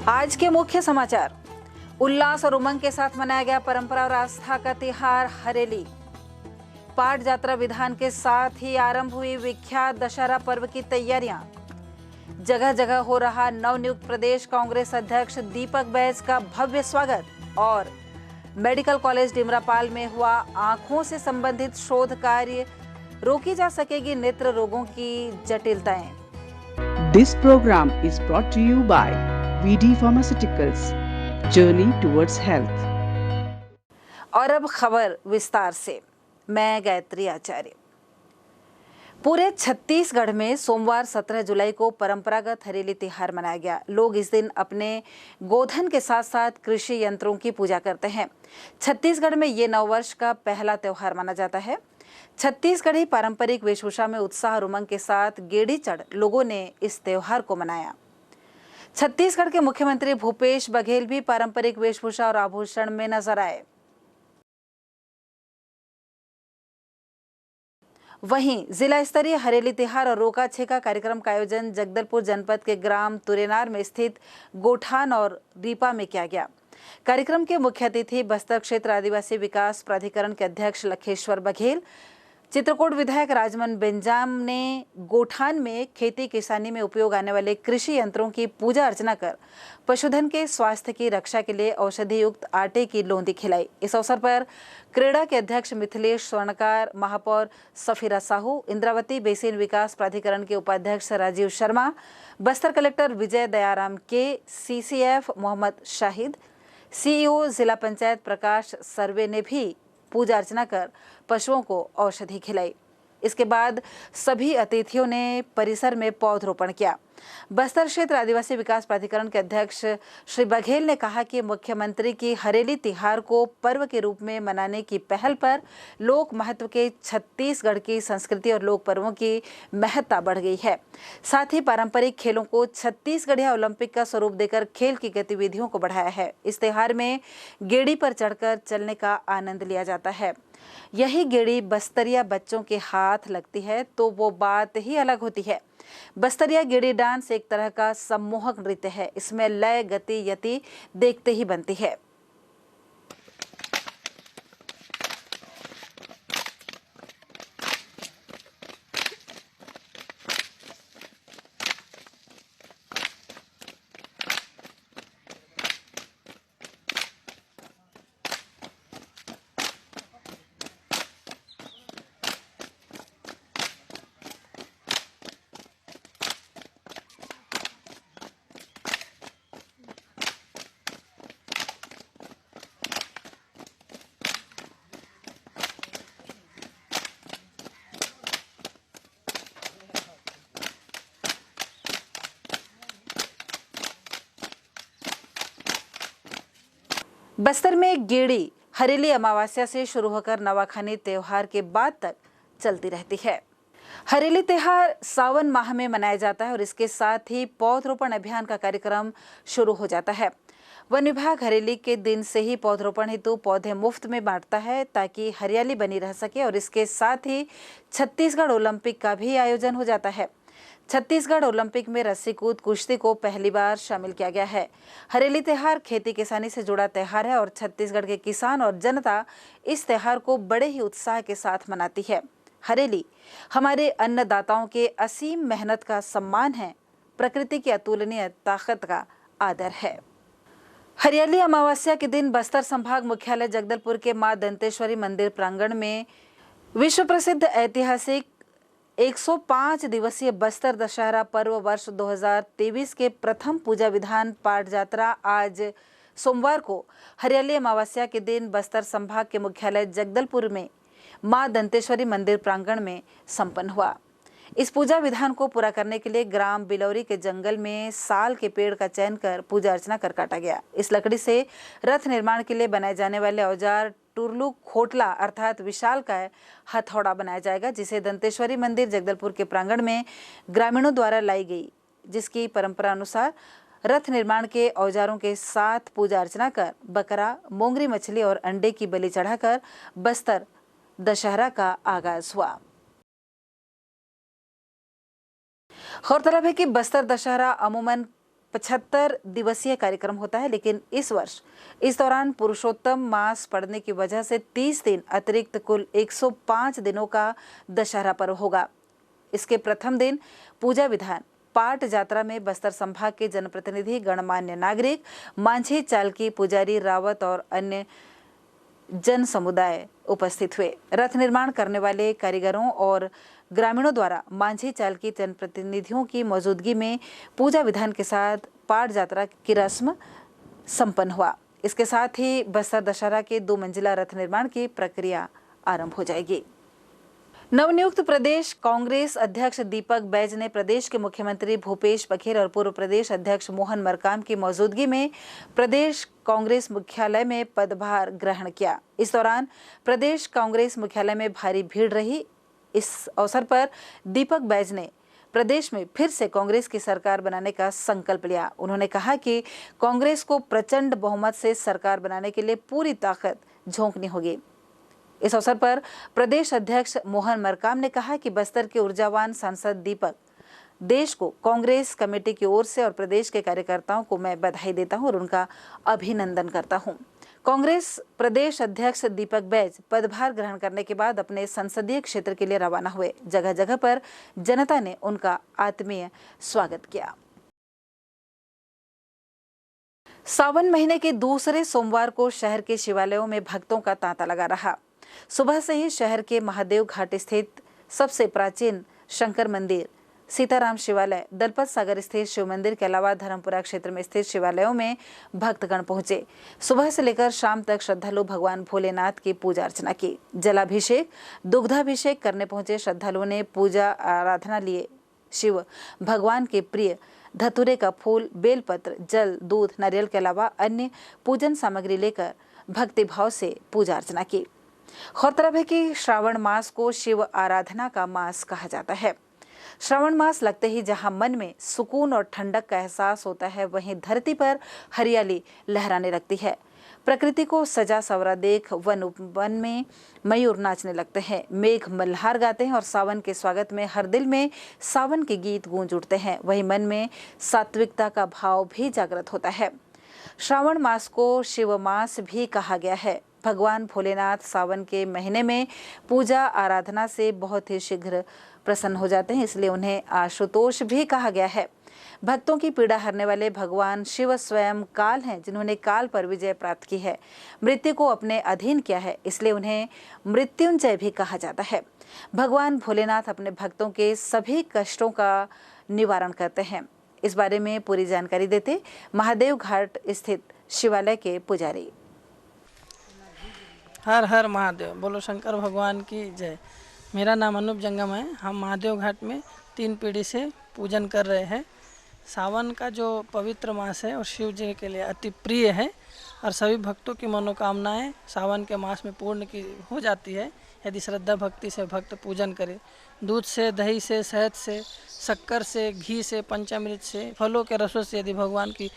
आज के मुख्य समाचार। उल्लास और उमंग के साथ मनाया गया परंपरा और आस्था का त्योहार हरेली। पाट यात्रा विधान के साथ ही आरंभ हुई विख्यात दशहरा पर्व की तैयारियां। जगह जगह हो रहा नवनियुक्त प्रदेश कांग्रेस अध्यक्ष दीपक बैज का भव्य स्वागत। और मेडिकल कॉलेज डिमरापाल में हुआ आंखों से संबंधित शोध कार्य, रोकी जा सकेगी नेत्र रोगों की जटिलताएं। This program is brought to you by VD Pharmaceuticals, Journey towards Health. और अब खबर विस्तार से। मैं गायत्री आचार्य। पूरे छत्तीसगढ़ में सोमवार 17 जुलाई को परंपरागत हरेली त्योहार मनाया गया। लोग इस दिन अपने गोधन के साथ साथ कृषि यंत्रों की पूजा करते हैं। छत्तीसगढ़ में ये नववर्ष का पहला त्योहार माना जाता है। छत्तीसगढ़ी पारंपरिक वेशभूषा में उत्साह और उमंग के साथ गेड़ी चढ़ लोगों ने इस त्योहार को मनाया। छत्तीसगढ़ के मुख्यमंत्री भूपेश बघेल भी पारंपरिक वेशभूषा और आभूषण में नजर आए। वहीं जिला स्तरीय हरेली त्योहार और रोका छेका कार्यक्रम का आयोजन जगदलपुर जनपद के ग्राम तुरेनार में स्थित गोठान और रीपा में किया गया। कार्यक्रम के मुख्य अतिथि बस्तर क्षेत्र आदिवासी विकास प्राधिकरण के अध्यक्ष लखेश्वर बघेल, चित्रकूट विधायक राजमन बेंजाम ने गोठान में खेती किसानी में उपयोग आने वाले कृषि यंत्रों की पूजा अर्चना कर पशुधन के स्वास्थ्य की रक्षा के लिए औषधि युक्त आटे की लोंदी खिलाई। इस अवसर पर क्रीड़ा के अध्यक्ष मिथिलेश स्वर्णकार, महापौर सफीरा साहू, इंद्रावती बेसिन विकास प्राधिकरण के उपाध्यक्ष राजीव शर्मा, बस्तर कलेक्टर विजय दयाराम के, CCF मोहम्मद शाहिद, CEO जिला पंचायत प्रकाश सर्वे ने भी पूजा अर्चना कर पशुओं को औषधि खिलाई। इसके बाद सभी अतिथियों ने परिसर में पौधरोपण किया। बस्तर क्षेत्र आदिवासी विकास प्राधिकरण के अध्यक्ष श्री बघेल ने कहा कि मुख्यमंत्री की हरेली तिहार को पर्व के रूप में मनाने की पहल पर लोक महत्व के छत्तीसगढ़ की संस्कृति और लोक पर्वों की महत्ता बढ़ गई है। साथ ही पारंपरिक खेलों को छत्तीसगढ़िया ओलंपिक का स्वरूप देकर खेल की गतिविधियों को बढ़ाया है। इस त्योहार में गेड़ी पर चढ़कर चलने का आनंद लिया जाता है। यही गेड़ी बस्तरिया बच्चों के हाथ लगती है तो वो बात ही अलग होती है। बस्तरिया गेड़ी डांस एक तरह का सम्मोहक नृत्य है। इसमें लय, गति, यति देखते ही बनती है। बस्तर में गेड़ी हरेली अमावस्या से शुरू होकर नवाखानी त्योहार के बाद तक चलती रहती है। हरेली त्योहार सावन माह में मनाया जाता है और इसके साथ ही पौधरोपण अभियान का कार्यक्रम शुरू हो जाता है। वन विभाग हरेली के दिन से ही पौधरोपण हेतु पौधे मुफ्त में बांटता है ताकि हरियाली बनी रह सके और इसके साथ ही छत्तीसगढ़ ओलंपिक का भी आयोजन हो जाता है। छत्तीसगढ़ ओलंपिक में रस्सी कूद कुश्ती को पहली बार शामिल किया गया है। हरेली त्योहार खेती किसानी से जुड़ा त्योहार है और छत्तीसगढ़ के किसान और जनता इस त्योहार को बड़े ही उत्साह के साथ मनाती है। हरेली हमारे अन्नदाताओं के असीम मेहनत का सम्मान है, प्रकृति की अतुलनीय ताकत का आदर है। हरियाली अमावस्या के दिन बस्तर संभाग मुख्यालय जगदलपुर के मां दंतेश्वरी मंदिर प्रांगण में विश्व प्रसिद्ध ऐतिहासिक 105 दिवसीय बस्तर दशहरा पर्व वर्ष 2023 के प्रथम पूजा विधान पाट यात्रा आज सोमवार को हरियाली अमावस्या के दिन बस्तर संभाग के मुख्यालय जगदलपुर में मां दंतेश्वरी मंदिर प्रांगण में संपन्न हुआ। इस पूजा विधान को पूरा करने के लिए ग्राम बिलौरी के जंगल में साल के पेड़ का चयन कर पूजा अर्चना कर काटा गया। इस लकड़ी से रथ निर्माण के लिए बनाए जाने वाले औजार टुरलू खोटला अर्थात विशाल का हथौड़ा बनाया जाएगा, जिसे दंतेश्वरी मंदिर जगदलपुर के प्रांगण में ग्रामीणों द्वारा लाई गई, जिसकी परंपरा अनुसार रथ निर्माण के औजारों के साथ पूजा अर्चना कर बकरा, मोंगरी मछली और अंडे की बलि चढ़ाकर बस्तर दशहरा का आगाज हुआ। गौरतलब है कि बस्तर दशहरा अमूमन 75 दिवसीय कार्यक्रम होता है, लेकिन इस वर्ष इस दौरान पुरुषोत्तम मास पड़ने की वजह से 30 दिन अतिरिक्त कुल 105 दिनों का दशहरा पर्व होगा। इसके प्रथम दिन पूजा विधान पाट यात्रा में बस्तर संभाग के जनप्रतिनिधि, गणमान्य नागरिक, मांझी, चालकी, पुजारी, रावत और अन्य जन समुदाय उपस्थित हुए। रथ निर्माण करने वाले कारीगरों और ग्रामीणों द्वारा मांझी, चालकी जनप्रतिनिधियों की मौजूदगी में पूजा विधान के साथ पाट यात्रा की रस्म संपन्न हुआ। इसके साथ ही बस्तर दशहरा के 2 मंजिला रथ निर्माण की प्रक्रिया आरंभ हो जाएगी। नवनियुक्त प्रदेश कांग्रेस अध्यक्ष दीपक बैज ने प्रदेश के मुख्यमंत्री भूपेश बघेल और पूर्व प्रदेश अध्यक्ष मोहन मरकाम की मौजूदगी में प्रदेश कांग्रेस मुख्यालय में पदभार ग्रहण किया। इस दौरान प्रदेश कांग्रेस मुख्यालय में भारी भीड़ रही। इस अवसर पर दीपक बैज ने प्रदेश में फिर से कांग्रेस की सरकार बनाने का संकल्प लिया। उन्होंने कहा कि कांग्रेस को प्रचंड बहुमत से सरकार बनाने के लिए पूरी ताकत झोंकनी होगी। इस अवसर पर प्रदेश अध्यक्ष मोहन मरकाम ने कहा कि बस्तर के ऊर्जावान सांसद दीपक देश को कांग्रेस कमेटी की ओर से और प्रदेश के कार्यकर्ताओं को मैं बधाई देता हूं और उनका अभिनंदन करता हूं। कांग्रेस प्रदेश अध्यक्ष दीपक बैज पदभार ग्रहण करने के बाद अपने संसदीय क्षेत्र के लिए रवाना हुए। जगह जगह पर जनता ने उनका आत्मीय स्वागत किया। सावन महीने के दूसरे सोमवार को शहर के शिवालयों में भक्तों का तांता लगा रहा। सुबह से ही शहर के महादेव घाट स्थित सबसे प्राचीन शंकर मंदिर, सीताराम शिवालय, दलपत सागर स्थित शिव मंदिर के अलावा धर्मपुरा क्षेत्र में स्थित शिवालयों में भक्तगण पहुंचे। सुबह से लेकर शाम तक श्रद्धालु भगवान भोलेनाथ की पूजा अर्चना की। जलाभिषेक, दुग्धाभिषेक करने पहुंचे श्रद्धालुओं ने पूजा आराधना लिए शिव भगवान के प्रिय धतूरे का फूल, बेलपत्र, जल, दूध, नारियल के अलावा अन्य पूजन सामग्री लेकर भक्तिभाव से पूजा अर्चना की। गौरतलब है कि श्रावण मास को शिव आराधना का मास कहा जाता है। श्रावण मास लगते ही जहां मन में सुकून और ठंडक का एहसास होता है, वहीं धरती पर हरियाली लहराने लगती है। प्रकृति को सजा सवरा देख वन में मयूर नाचने लगते हैं, मेघ मल्हार गाते हैं और सावन के स्वागत में हर दिल में सावन के गीत गूंज उठते हैं। वहीं मन में सात्विकता का भाव भी जागृत होता है। श्रावण मास को शिव मास भी कहा गया है। भगवान भोलेनाथ सावन के महीने में पूजा आराधना से बहुत ही शीघ्र प्रसन्न हो जाते हैं, इसलिए उन्हें आशुतोष भी कहा गया है। भक्तों की पीड़ा हरने वाले भगवान शिव स्वयं काल हैं, जिन्होंने काल पर विजय प्राप्त की है, मृत्यु को अपने अधीन किया है, इसलिए उन्हें मृत्युंजय भी कहा जाता है। भगवान भोलेनाथ अपने भक्तों के सभी कष्टों का निवारण करते हैं। इस बारे में पूरी जानकारी देते महादेव घाट स्थित शिवालय के पुजारी। हर हर महादेव, बोलो शंकर भगवान की जय। मेरा नाम अनूप जंगम है। हम महादेव घाट में 3 पीढ़ी से पूजन कर रहे हैं। सावन का जो पवित्र मास है और शिव जी के लिए अति प्रिय है और सभी भक्तों की मनोकामनाएं सावन के मास में पूर्ण की हो जाती है यदि श्रद्धा भक्ति से भक्त पूजन करे। दूध से, दही से, शहद से, शक्कर से, घी से, पंचामृत से, फलों के रसों से यदि भगवान की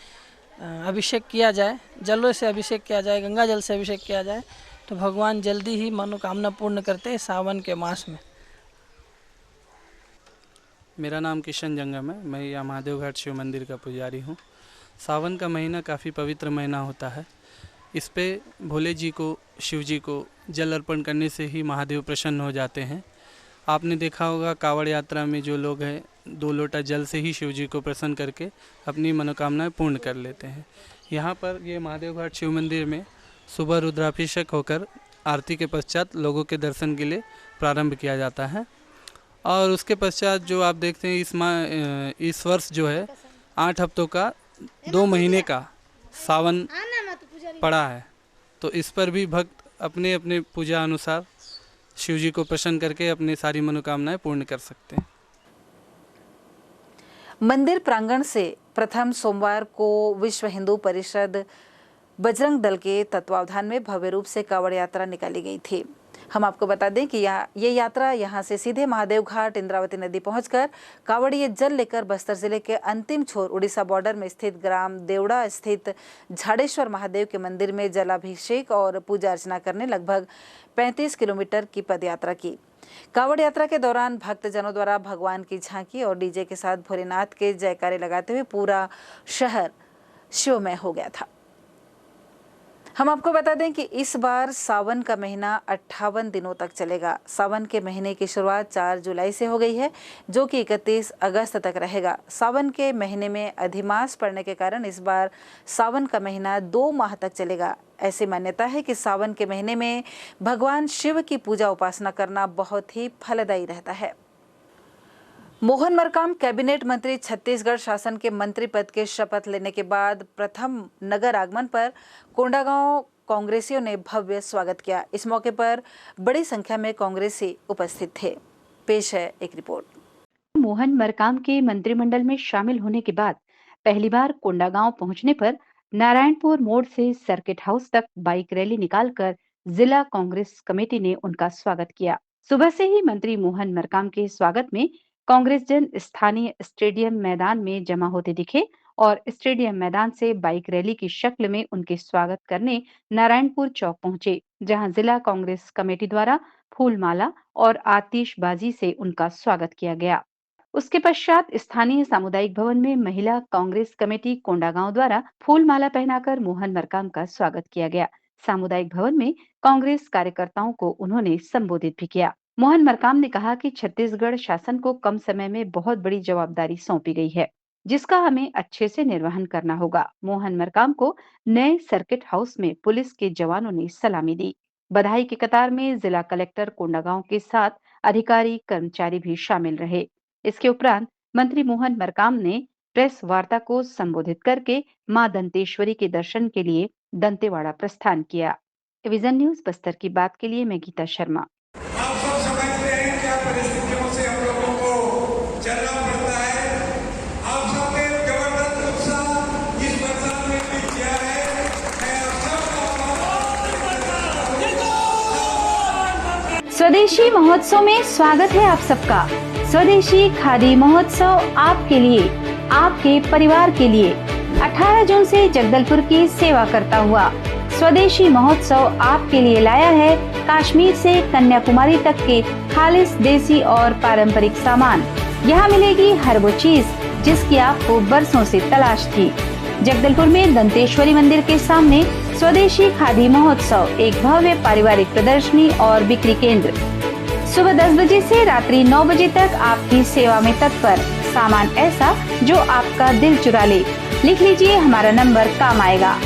अभिषेक किया जाए, जलों से अभिषेक किया जाए, गंगा जल से अभिषेक किया जाए तो भगवान जल्दी ही मनोकामना पूर्ण करते हैं सावन के मास में। मेरा नाम किशन जंगम है। मैं यहाँ महादेव घाट शिव मंदिर का पुजारी हूँ। सावन का महीना काफ़ी पवित्र महीना होता है। इस पे भोले जी को, शिव जी को जल अर्पण करने से ही महादेव प्रसन्न हो जाते हैं। आपने देखा होगा कांवड़ यात्रा में जो लोग हैं 2 लोटा जल से ही शिव जी को प्रसन्न करके अपनी मनोकामनाएं पूर्ण कर लेते हैं। यहाँ पर ये महादेव घाट शिव मंदिर में सुबह रुद्राभिषेक होकर आरती के पश्चात लोगों के दर्शन के लिए प्रारंभ किया जाता है और उसके पश्चात जो आप देखते हैं इस वर्ष जो है 8 हफ्तों का 2 महीने का सावन पड़ा है, तो इस पर भी भक्त अपने अपने पूजा अनुसार शिव जी को प्रसन्न करके अपनी सारी मनोकामनाएं पूर्ण कर सकते हैं। मंदिर प्रांगण से प्रथम सोमवार को विश्व हिंदू परिषद बजरंग दल के तत्वावधान में भव्य रूप से कांवड़ यात्रा निकाली गई थी। हम आपको बता दें कि ये यात्रा यहां से सीधे महादेव घाट इंद्रावती नदी पहुंचकर कांवड़िए जल लेकर बस्तर जिले के अंतिम छोर उड़ीसा बॉर्डर में स्थित ग्राम देवड़ा स्थित झाड़ेश्वर महादेव के मंदिर में जलाभिषेक और पूजा अर्चना करने लगभग 35 किलोमीटर की पदयात्रा की। कांवड़ यात्रा के दौरान भक्तजनों द्वारा भगवान की झांकी और डीजे के साथ भोलेनाथ के जयकारे लगाते हुए पूरा शहर शिवमय हो गया था। हम आपको बता दें कि इस बार सावन का महीना 58 दिनों तक चलेगा। सावन के महीने की शुरुआत 4 जुलाई से हो गई है, जो कि 31 अगस्त तक रहेगा। सावन के महीने में अधिमास पड़ने के कारण इस बार सावन का महीना 2 माह तक चलेगा। ऐसी मान्यता है कि सावन के महीने में भगवान शिव की पूजा उपासना करना बहुत ही फलदायी रहता है। मोहन मरकाम कैबिनेट मंत्री छत्तीसगढ़ शासन के मंत्री पद के शपथ लेने के बाद प्रथम नगर आगमन पर कोंडागांव कांग्रेसियों ने भव्य स्वागत किया। इस मौके पर बड़ी संख्या में कांग्रेसी उपस्थित थे। पेश है एक रिपोर्ट। मोहन मरकाम के मंत्रिमंडल में शामिल होने के बाद पहली बार कोंडागांव पहुंचने पर नारायणपुर मोड़ से सर्किट हाउस तक बाइक रैली निकालकर जिला कांग्रेस कमेटी ने उनका स्वागत किया। सुबह से ही मंत्री मोहन मरकाम के स्वागत में कांग्रेस जन स्थानीय स्टेडियम मैदान में जमा होते दिखे और स्टेडियम मैदान से बाइक रैली की शक्ल में उनके स्वागत करने नारायणपुर चौक पहुंचे, जहां जिला कांग्रेस कमेटी द्वारा फूलमाला और आतिशबाजी से उनका स्वागत किया गया। उसके पश्चात स्थानीय सामुदायिक भवन में महिला कांग्रेस कमेटी कोंडागांव द्वारा फूलमाला पहनाकर मोहन मरकाम का स्वागत किया गया। सामुदायिक भवन में कांग्रेस कार्यकर्ताओं को उन्होंने संबोधित भी किया। मोहन मरकाम ने कहा कि छत्तीसगढ़ शासन को कम समय में बहुत बड़ी जवाबदारी सौंपी गई है, जिसका हमें अच्छे से निर्वहन करना होगा। मोहन मरकाम को नए सर्किट हाउस में पुलिस के जवानों ने सलामी दी। बधाई की कतार में जिला कलेक्टर कोंडागांव के साथ अधिकारी कर्मचारी भी शामिल रहे। इसके उपरांत मंत्री मोहन मरकाम ने प्रेस वार्ता को संबोधित करके मां दंतेश्वरी के दर्शन के लिए दंतेवाड़ा प्रस्थान किया। विजन न्यूज बस्तर की बात के लिए मैं गीता शर्मा। आप सब समझते हैं क्या परिस्थितियों से हम लोगों को चलना पड़ता है। आप सबने जबरदस्त उत्साह इस बरसात में भी किया है। मैं आप सबका स्वदेशी महोत्सव में स्वागत है आप सबका। स्वदेशी खादी महोत्सव आपके लिए, आपके परिवार के लिए 18 जून से जगदलपुर की सेवा करता हुआ स्वदेशी महोत्सव आपके लिए लाया है कश्मीर से कन्याकुमारी तक के खालिस देसी और पारंपरिक सामान। यहाँ मिलेगी हर वो चीज जिसकी आपको बरसों से तलाश थी। जगदलपुर में दंतेश्वरी मंदिर के सामने स्वदेशी खादी महोत्सव एक भव्य पारिवारिक प्रदर्शनी और बिक्री केंद्र। सुबह 10 बजे से रात्रि 9 बजे तक आपकी सेवा में तत्पर। सामान ऐसा जो आपका दिल चुरा ले। लिख लीजिए, हमारा नंबर काम आएगा।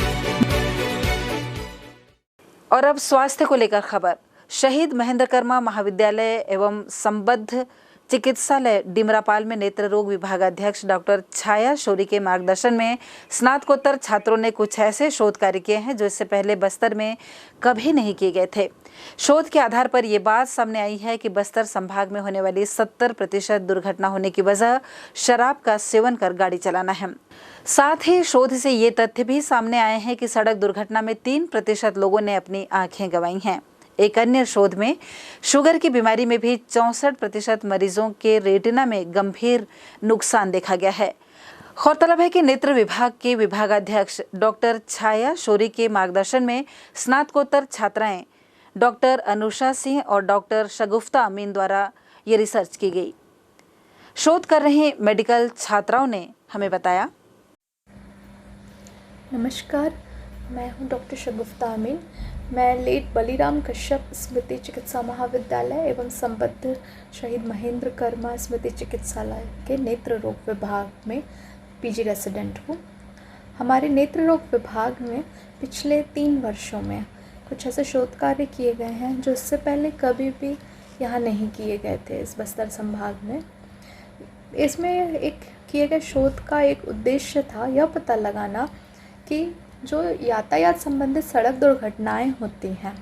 और अब स्वास्थ्य को लेकर खबर। शहीद महेंद्र कर्मा महाविद्यालय एवं संबद्ध चिकित्सालय डिमरापाल में नेत्र रोग विभागाध्यक्ष डॉक्टर छाया शौरी के मार्गदर्शन में स्नातकोत्तर छात्रों ने कुछ ऐसे शोध कार्य किए हैं जो इससे पहले बस्तर में कभी नहीं किए गए थे। शोध के आधार पर ये बात सामने आई है कि बस्तर संभाग में होने वाली 70% दुर्घटना होने की वजह शराब का सेवन कर गाड़ी चलाना है। साथ ही शोध से ये तथ्य भी सामने आए हैं कि सड़क दुर्घटना में 3% लोगों ने अपनी आंखें गंवाई हैं। एक अन्य शोध में शुगर की बीमारी में भी 64% मरीजों के रेटिना में गंभीर नुकसान देखा गया है। गौरतलब है कि नेत्र विभाग के विभागाध्यक्ष डॉक्टर छाया शौरी के मार्गदर्शन में स्नातकोत्तर छात्राएं डॉक्टर अनुषा सिंह और डॉक्टर शगुफ्ता अमीन द्वारा ये रिसर्च की गई। शोध कर रही मेडिकल छात्राओं ने हमें बताया। नमस्कार, मैं हूं डॉक्टर शगुफ्ता अमीन। मैं लेट बलीराम कश्यप स्मृति चिकित्सा महाविद्यालय एवं संबद्ध शहीद महेंद्र कर्मा स्मृति चिकित्सालय के नेत्र रोग विभाग में पीजी रेसिडेंट हूँ। हमारे नेत्र रोग विभाग में पिछले 3 वर्षों में कुछ ऐसे शोध कार्य किए गए हैं जो इससे पहले कभी भी यहाँ नहीं किए गए थे इस बस्तर संभाग में। इसमें एक किए गए शोध का एक उद्देश्य था यह पता लगाना कि जो यातायात संबंधित सड़क दुर्घटनाएं होती हैं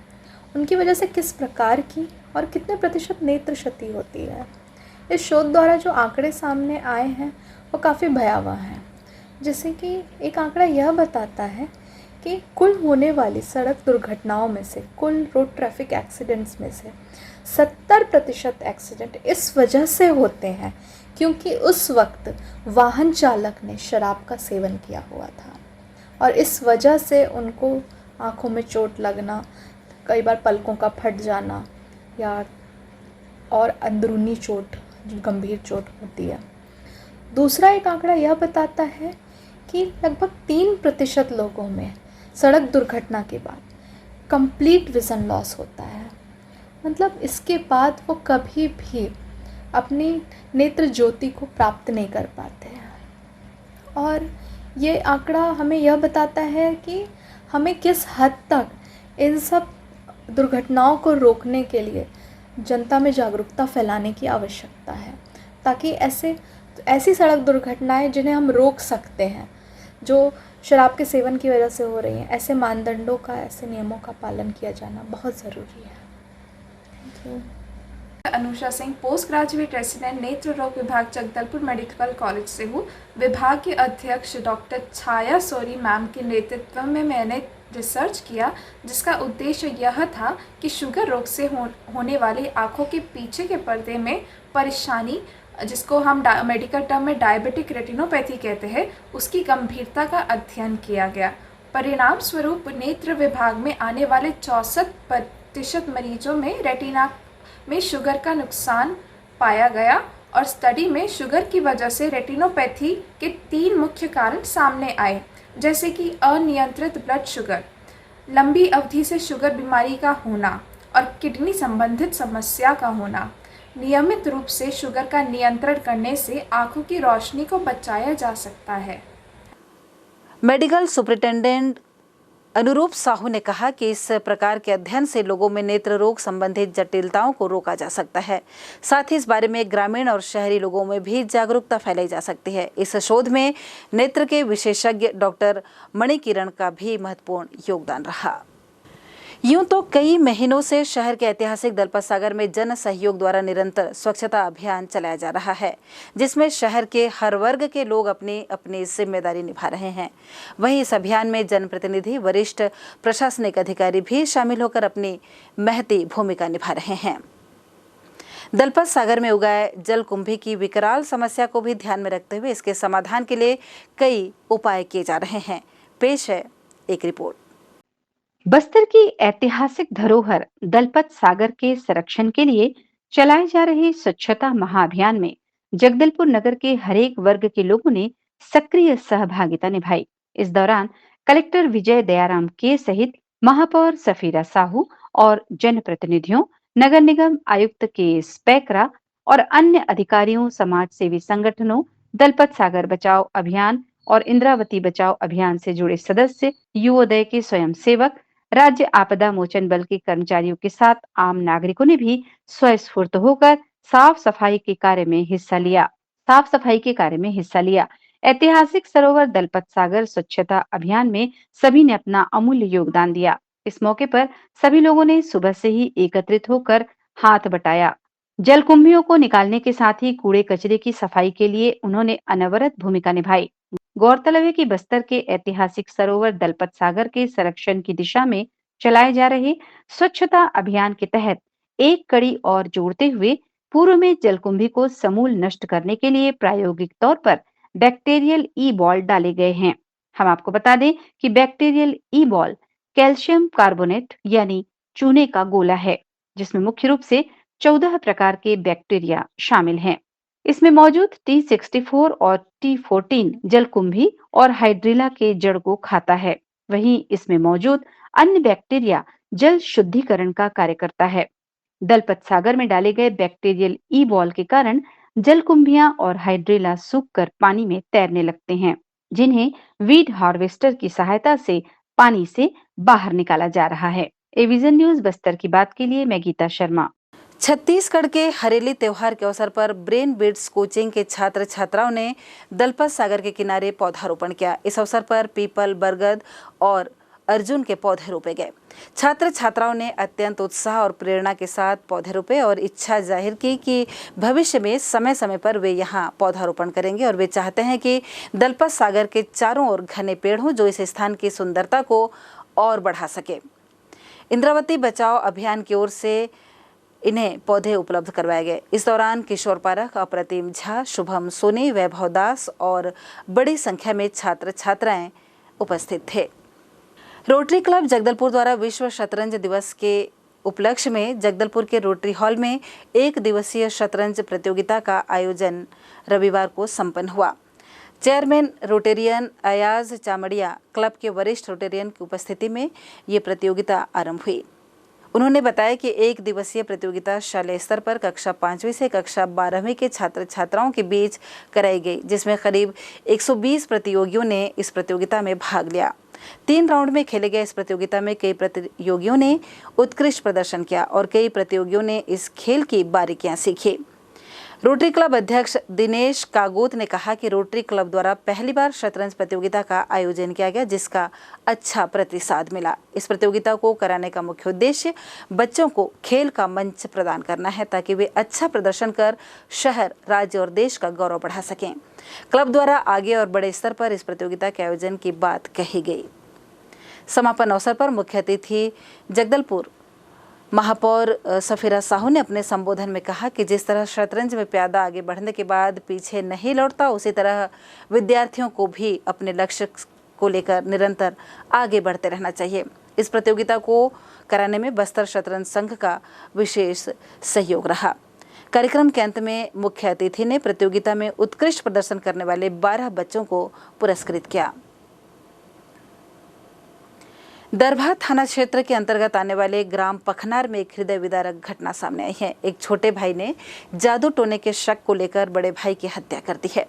उनकी वजह से किस प्रकार की और कितने प्रतिशत नेत्र क्षति होती है। इस शोध द्वारा जो आंकड़े सामने आए हैं वो काफ़ी भयावह हैं। जैसे कि एक आंकड़ा यह बताता है कि कुल होने वाली सड़क दुर्घटनाओं में से, कुल रोड ट्रैफिक एक्सीडेंट्स में से 70% एक्सीडेंट इस वजह से होते हैं क्योंकि उस वक्त वाहन चालक ने शराब का सेवन किया हुआ था और इस वजह से उनको आँखों में चोट लगना, कई बार पलकों का फट जाना या और अंदरूनी चोट, जो गंभीर चोट होती है। दूसरा एक आंकड़ा यह बताता है कि लगभग 3% लोगों में सड़क दुर्घटना के बाद कंप्लीट विज़न लॉस होता है, मतलब इसके बाद वो कभी भी अपनी नेत्र ज्योति को प्राप्त नहीं कर पाते हैं। और ये आंकड़ा हमें यह बताता है कि हमें किस हद तक इन सब दुर्घटनाओं को रोकने के लिए जनता में जागरूकता फैलाने की आवश्यकता है, ताकि ऐसी सड़क दुर्घटनाएं जिन्हें हम रोक सकते हैं, जो शराब के सेवन की वजह से हो रही हैं, ऐसे मानदंडों का, ऐसे नियमों का पालन किया जाना बहुत ज़रूरी है। Thank you. Anusha Singh, post graduate resident नेत्र रोग विभाग जगदलपुर मेडिकल कॉलेज से हूँ। विभाग के अध्यक्ष डॉक्टर छाया सोरी मैम के नेतृत्व में मैंने रिसर्च किया, जिसका उद्देश्य यह था कि शुगर रोग से होने वाली आँखों के पीछे के पर्दे में परेशानी, जिसको हम मेडिकल टर्म में डायबिटिक रेटिनोपैथी कहते हैं, उसकी गंभीरता का अध्ययन किया गया। परिणाम स्वरूप नेत्र विभाग में आने वाले 64% मरीजों में रेटिना में शुगर का नुकसान पाया गया और स्टडी में शुगर की वजह से रेटिनोपैथी के 3 मुख्य कारण सामने आए, जैसे कि अनियंत्रित ब्लड शुगर, लंबी अवधि से शुगर बीमारी का होना और किडनी संबंधित समस्या का होना। नियमित रूप से शुगर का नियंत्रण करने से आंखों की रोशनी को बचाया जा सकता है। मेडिकल सुपरिटेंडेंट अनुरूप साहू ने कहा कि इस प्रकार के अध्ययन से लोगों में नेत्र रोग संबंधित जटिलताओं को रोका जा सकता है। साथ ही इस बारे में ग्रामीण और शहरी लोगों में भी जागरूकता फैलाई जा सकती है। इस शोध में नेत्र के विशेषज्ञ डॉक्टर मणिकिरण का भी महत्वपूर्ण योगदान रहा। यूं तो कई महीनों से शहर के ऐतिहासिक दलपत सागर में जन सहयोग द्वारा निरंतर स्वच्छता अभियान चलाया जा रहा है, जिसमें शहर के हर वर्ग के लोग अपनी अपनी जिम्मेदारी निभा रहे हैं। वहीं इस अभियान में जनप्रतिनिधि, वरिष्ठ प्रशासनिक अधिकारी भी शामिल होकर अपनी महती भूमिका निभा रहे हैं। दलपत सागर में उगाए जलकुंभी की विकराल समस्या को भी ध्यान में रखते हुए इसके समाधान के लिए कई उपाय किए जा रहे हैं। पेश है एक रिपोर्ट। बस्तर की ऐतिहासिक धरोहर दलपत सागर के संरक्षण के लिए चलाए जा रहे स्वच्छता महाअभियान में जगदलपुर नगर के हरेक वर्ग के लोगों ने सक्रिय सहभागिता निभाई। इस दौरान कलेक्टर विजय दयाराम के सहित महापौर सफीरा साहू और जनप्रतिनिधियों, नगर निगम आयुक्त के स्पैकरा और अन्य अधिकारियों, समाज सेवी संगठनों, दलपत सागर बचाओ अभियान और इंद्रावती बचाओ अभियान से जुड़े सदस्य, युवोदय के स्वयंसेवक, राज्य आपदा मोचन बल के कर्मचारियों के साथ आम नागरिकों ने भी स्वस्फूर्त होकर साफ सफाई के कार्य में हिस्सा लिया। ऐतिहासिक सरोवर दलपत सागर स्वच्छता अभियान में सभी ने अपना अमूल्य योगदान दिया। इस मौके पर सभी लोगों ने सुबह से ही एकत्रित होकर हाथ बटाया। जलकुंभियों को निकालने के साथ ही कूड़े कचरे की सफाई के लिए उन्होंने अनवरत भूमिका निभाई। गौरतलब है कि बस्तर के ऐतिहासिक सरोवर दलपत सागर के संरक्षण की दिशा में चलाए जा रहे स्वच्छता अभियान के तहत एक कड़ी और जोड़ते हुए पूर्व में जलकुंभी को समूल नष्ट करने के लिए प्रायोगिक तौर पर बैक्टीरियल ई बॉल डाले गए हैं। हम आपको बता दें कि बैक्टीरियल ई बॉल कैल्शियम कार्बोनेट यानी चूने का गोला है, जिसमें मुख्य रूप से 14 प्रकार के बैक्टीरिया शामिल हैं। इसमें मौजूद T64 और T14 जलकुंभी और हाइड्रिला के जड़ को खाता है। वहीं इसमें मौजूद अन्य बैक्टीरिया जल शुद्धिकरण का कार्य करता है। दलपत सागर में डाले गए बैक्टीरियल ई बॉल के कारण जलकुंभियां और हाइड्रिला सूखकर पानी में तैरने लगते हैं, जिन्हें वीड हार्वेस्टर की सहायता से पानी से बाहर निकाला जा रहा है। एविजन न्यूज बस्तर की बात के लिए मैं गीता शर्मा। छत्तीसगढ़ के हरेली त्योहार के अवसर पर ब्रेन बिट्स कोचिंग के छात्र छात्राओं ने दलपत सागर के किनारे पौधारोपण किया। इस अवसर पर पीपल, बरगद और अर्जुन के पौधे रोपे गए। छात्र छात्राओं ने अत्यंत उत्साह और प्रेरणा के साथ पौधे रोपे और इच्छा जाहिर की कि भविष्य में समय समय पर वे यहाँ पौधारोपण करेंगे और वे चाहते हैं कि दलपत सागर के चारों ओर घने पेड़ हों जो इस स्थान की सुंदरता को और बढ़ा सके। इंद्रावती बचाओ अभियान की ओर से इन्हें पौधे उपलब्ध करवाए गए। इस दौरान किशोर पारख, अप्रतिम झा, शुभम सोनी, वैभव दास और बड़ी संख्या में छात्र छात्राएं उपस्थित थे। रोटरी क्लब जगदलपुर द्वारा विश्व शतरंज दिवस के उपलक्ष्य में जगदलपुर के रोटरी हॉल में 1 दिवसीय शतरंज प्रतियोगिता का आयोजन रविवार को संपन्न हुआ। चेयरमैन रोटेरियन अयाज चामड़िया क्लब के वरिष्ठ रोटेरियन की उपस्थिति में ये प्रतियोगिता आरंभ हुई। उन्होंने बताया कि 1 दिवसीय प्रतियोगिता शालेय स्तर पर कक्षा 5वीं से कक्षा 12वीं के छात्र छात्राओं के बीच कराई गई, जिसमें करीब 120 प्रतियोगियों ने इस प्रतियोगिता में भाग लिया। 3 राउंड में खेले गए इस प्रतियोगिता में कई प्रतियोगियों ने उत्कृष्ट प्रदर्शन किया और कई प्रतियोगियों ने इस खेल की बारीकियां सीखी। रोटरी क्लब अध्यक्ष दिनेश कागोत ने कहा कि रोटरी क्लब द्वारा पहली बार शतरंज प्रतियोगिता का आयोजन किया गया, जिसका अच्छा प्रतिसाद मिला। इस प्रतियोगिता को कराने का मुख्य उद्देश्य बच्चों को खेल का मंच प्रदान करना है ताकि वे अच्छा प्रदर्शन कर शहर, राज्य और देश का गौरव बढ़ा सकें। क्लब द्वारा आगे और बड़े स्तर पर इस प्रतियोगिता के आयोजन की बात कही गई। समापन अवसर पर मुख्य अतिथि जगदलपुर महापौर सफीरा साहू ने अपने संबोधन में कहा कि जिस तरह शतरंज में प्यादा आगे बढ़ने के बाद पीछे नहीं लौटता, उसी तरह विद्यार्थियों को भी अपने लक्ष्य को लेकर निरंतर आगे बढ़ते रहना चाहिए। इस प्रतियोगिता को कराने में बस्तर शतरंज संघ का विशेष सहयोग रहा। कार्यक्रम के अंत में मुख्य अतिथि ने प्रतियोगिता में उत्कृष्ट प्रदर्शन करने वाले 12 बच्चों को पुरस्कृत किया। दरभा थाना क्षेत्र के अंतर्गत आने वाले ग्राम पखनार में एक हृदय विदारक घटना सामने आई है। एक छोटे भाई ने जादू टोने के शक को लेकर बड़े भाई की हत्या कर दी है।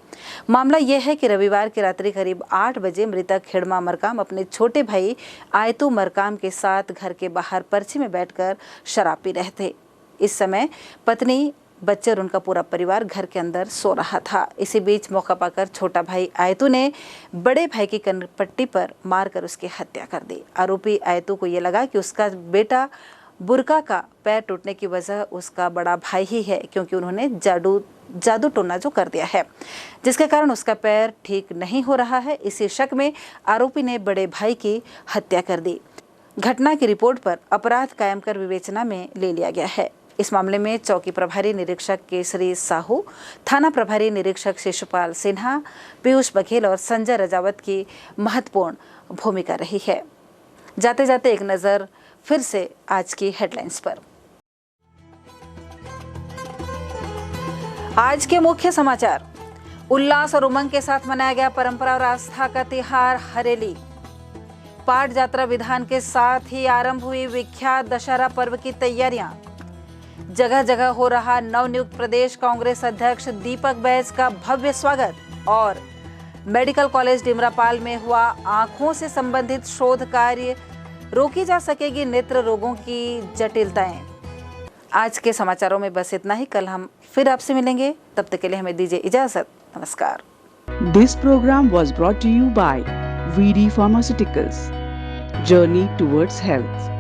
मामला यह है कि रविवार की रात्रि करीब 8 बजे मृतक खिड़मा मरकाम अपने छोटे भाई आयतू मरकाम के साथ घर के बाहर पर्ची में बैठकर शराब पी रहे थे। इस समय पत्नी, बच्चे और उनका पूरा परिवार घर के अंदर सो रहा था। इसी बीच मौका पाकर छोटा भाई आयतू ने बड़े भाई की कनपट्टी पर मारकर उसकी हत्या कर दी। आरोपी आयतू को यह लगा कि उसका बेटा बुरका का पैर टूटने की वजह उसका बड़ा भाई ही है, क्योंकि उन्होंने जादू टोना जो कर दिया है, जिसके कारण उसका पैर ठीक नहीं हो रहा है। इसी शक में आरोपी ने बड़े भाई की हत्या कर दी। घटना की रिपोर्ट पर अपराध कायम कर विवेचना में ले लिया गया है। इस मामले में चौकी प्रभारी निरीक्षक केसरी साहू, थाना प्रभारी निरीक्षक शिशुपाल सिन्हा, पीयूष बघेल और संजय रजावत की महत्वपूर्ण भूमिका रही है। जाते जाते एक नजर फिर से आज की हेडलाइंस पर। आज के मुख्य समाचार। उल्लास और उमंग के साथ मनाया गया परंपरा और आस्था का त्योहार हरेली। पाट यात्रा विधान के साथ ही आरंभ हुई विख्यात दशहरा पर्व की तैयारियां। जगह जगह हो रहा नवनियुक्त प्रदेश कांग्रेस अध्यक्ष दीपक बैज का भव्य स्वागत और मेडिकल कॉलेज डिमरापाल में हुआ आंखों से संबंधित शोध कार्य, रोकी जा सकेगी नेत्र रोगों की जटिलताएं। आज के समाचारों में बस इतना ही। कल हम फिर आपसे मिलेंगे, तब तक के लिए हमें दीजिए इजाजत। नमस्कार। This program was brought to you by VD Pharmaceuticals. Journey towards health.